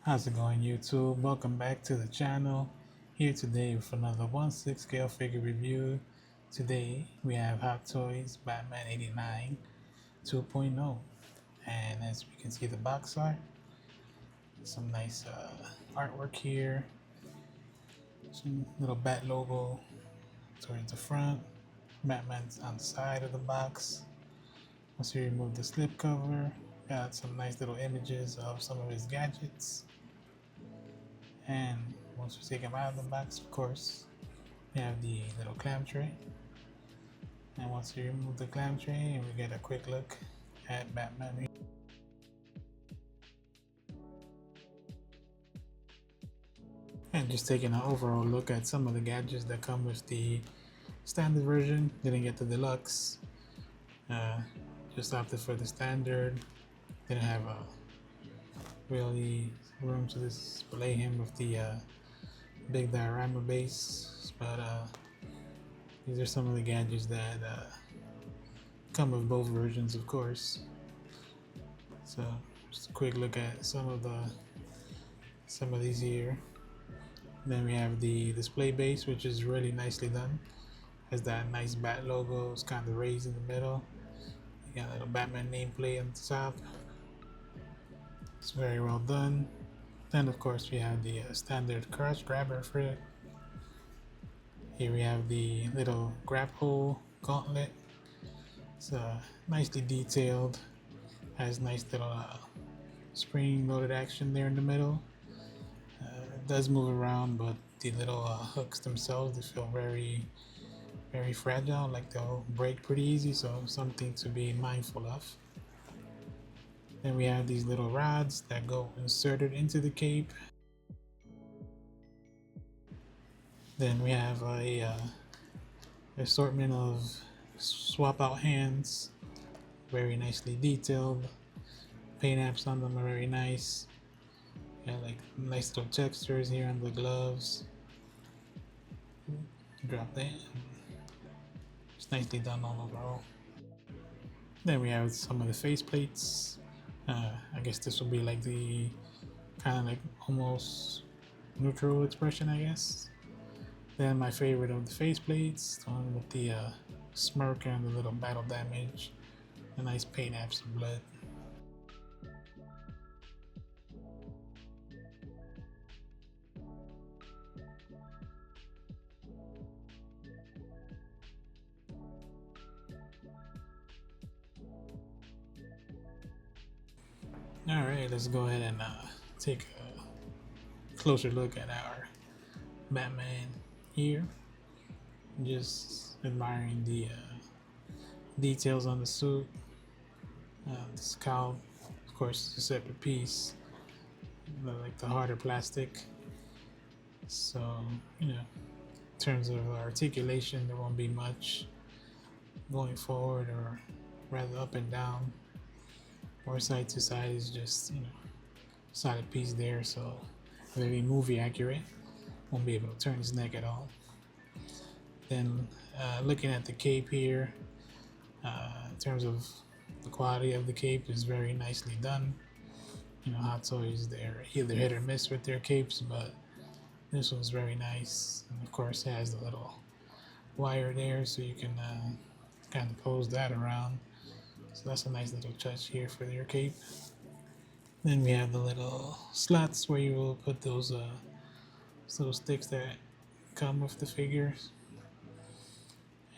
How's it going, YouTube? Welcome back to the channel. Here today with another 1/6 scale figure review. Today we have Hot Toys Batman 89 2.0. And as we can see the box art, some nice artwork here. Some little bat logo towards the front. Batman's on the side of the box. Once you remove the slipcover, got some nice little images of some of his gadgets. And once we take them out of the box, of course, we have the little clam tray. And once you remove the clam tray, we get a quick look at Batman. And just taking an overall look at some of the gadgets that come with the standard version. Didn't get the deluxe. Uh, just opted for the standard. Didn't have a really room to display him with the big diorama base, but these are some of the gadgets that come with both versions, of course. So just a quick look at some of these here. Then we have the display base, which is really nicely done. Has that nice bat logo. It's kind of raised in the middle. You got a little Batman nameplate on the top. It's very well done. Then of course we have the standard crotch grabber for it. Here we have the little grab hole gauntlet. It's nicely detailed. Has nice little spring loaded action there in the middle. It does move around, but the little hooks themselves, they feel very fragile, like they'll break pretty easy, so something to be mindful of. Then we have these little rods that go inserted into the cape. Then we have a assortment of swap out hands, very nicely detailed. Paint apps on them are very nice. Got like nice little textures here on the gloves. Drop that. It's nicely done all overall. Then we have some of the face plates. I guess this will be like the kind of like almost neutral expression, I guess. Then my favorite of the face plates, the one with the smirk and the little battle damage. A nice paint apps of blood. Alright, let's go ahead and take a closer look at our Batman here. Just admiring the details on the suit. This cowl, of course, is a separate piece, like the harder plastic. So, in terms of articulation, there won't be much going forward or rather up and down or side to side. Is just, solid piece there. So, very movie accurate. Won't be able to turn his neck at all. Then, looking at the cape here, in terms of the quality of the cape is very nicely done. Hot Toys, they're either hit or miss with their capes, but this one's very nice. And of course, it has the little wire there, so you can kind of pose that around. So that's a nice little touch here for your cape. Then we have the little slots where you will put those little sticks that come with the figures.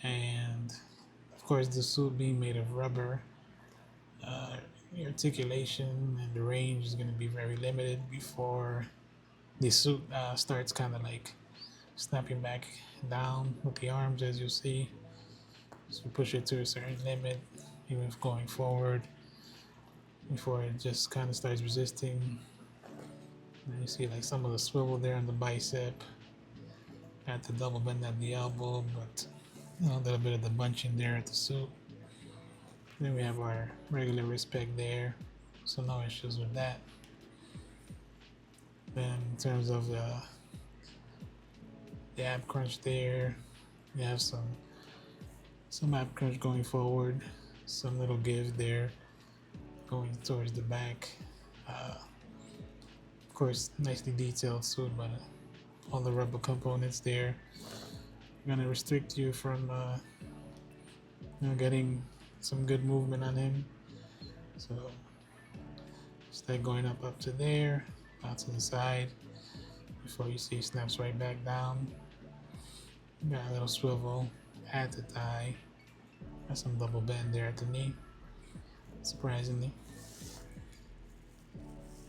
And of course, the suit being made of rubber, the articulation and the range is going to be very limited before the suit starts kind of like snapping back down with the arms, as you see. So push it to a certain limit, even if going forward, before it just kind of starts resisting. And you see like some of the swivel there on the bicep, at the double bend at the elbow, but a little bit of the bunching there at the suit. Then we have our regular wrist peg there, so no issues with that. Then in terms of the ab crunch there, we have some ab crunch going forward, some little give there going towards the back. Of course, nicely detailed suit, but all the rubber components there gonna restrict you from getting some good movement on him. So start going up to there, out to the side before you see he snaps right back down. Got a little swivel at the thigh. Got some double bend there at the knee, surprisingly.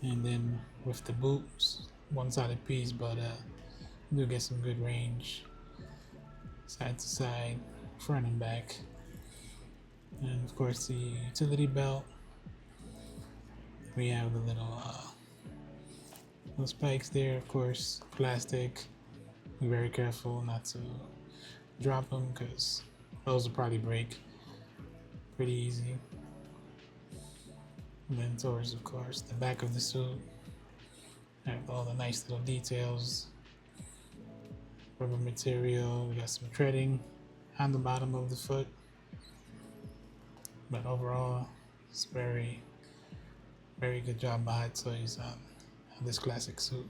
And then with the boots, one-sided piece, but do get some good range, side to side, front and back. And of course the utility belt. We have the little spikes there, of course, plastic. Be very careful not to drop them because those will probably break pretty easy. And then towards, of course, the back of the suit, have all the nice little details, rubber material. We got some treading on the bottom of the foot, but overall, it's very, very good job by Hot Toys on this classic suit.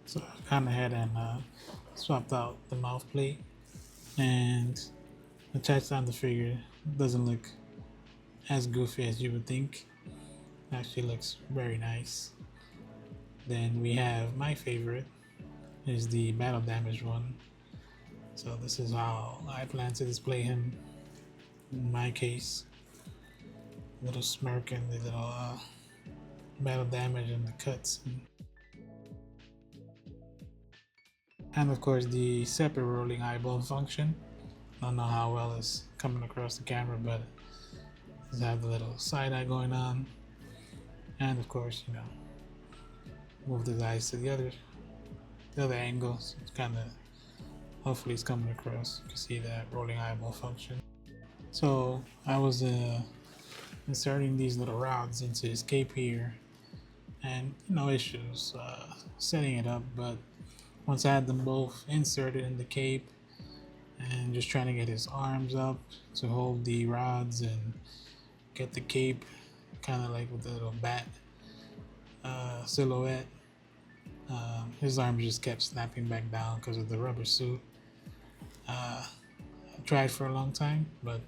So I kind of had and swapped out the mouth plate and attached on the figure. Doesn't look as goofy as you would think. Actually looks very nice. Then we have my favorite is the battle damage one. So this is how I plan to display him in my case. Little smirk and the little battle damage and the cuts. And of course the separate rolling eyeball function. I don't know how well it's coming across the camera, but just have the little side eye going on. And of course, move the eyes to the other angle. So it's kind of, hopefully it's coming across. You can see that rolling eyeball function. So I was inserting these little rods into his cape here, and no issues setting it up. But once I had them both inserted in the cape, and just trying to get his arms up to hold the rods and get the cape kind of like with the little bat silhouette, his arms just kept snapping back down because of the rubber suit. I tried for a long time, but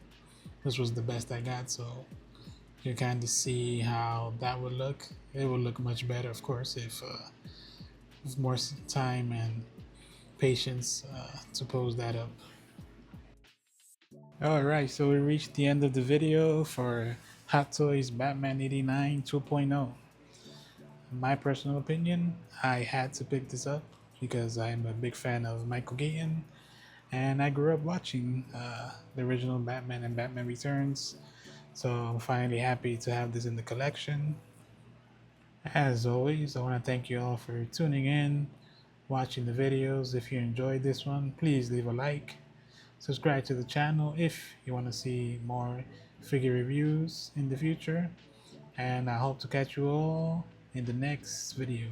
this was the best I got, so you kind of see how that would look. It would look much better, of course, if with more time and patience to pose that up. Alright, so we reached the end of the video for Hot Toys Batman 89 2.0. In my personal opinion, I had to pick this up because I'm a big fan of Michael Keaton, and I grew up watching the original Batman and Batman Returns, so I'm finally happy to have this in the collection. As always, I want to thank you all for tuning in, watching the videos. If you enjoyed this one, please leave a like. Subscribe to the channel if you want to see more figure reviews in the future. And I hope to catch you all in the next video.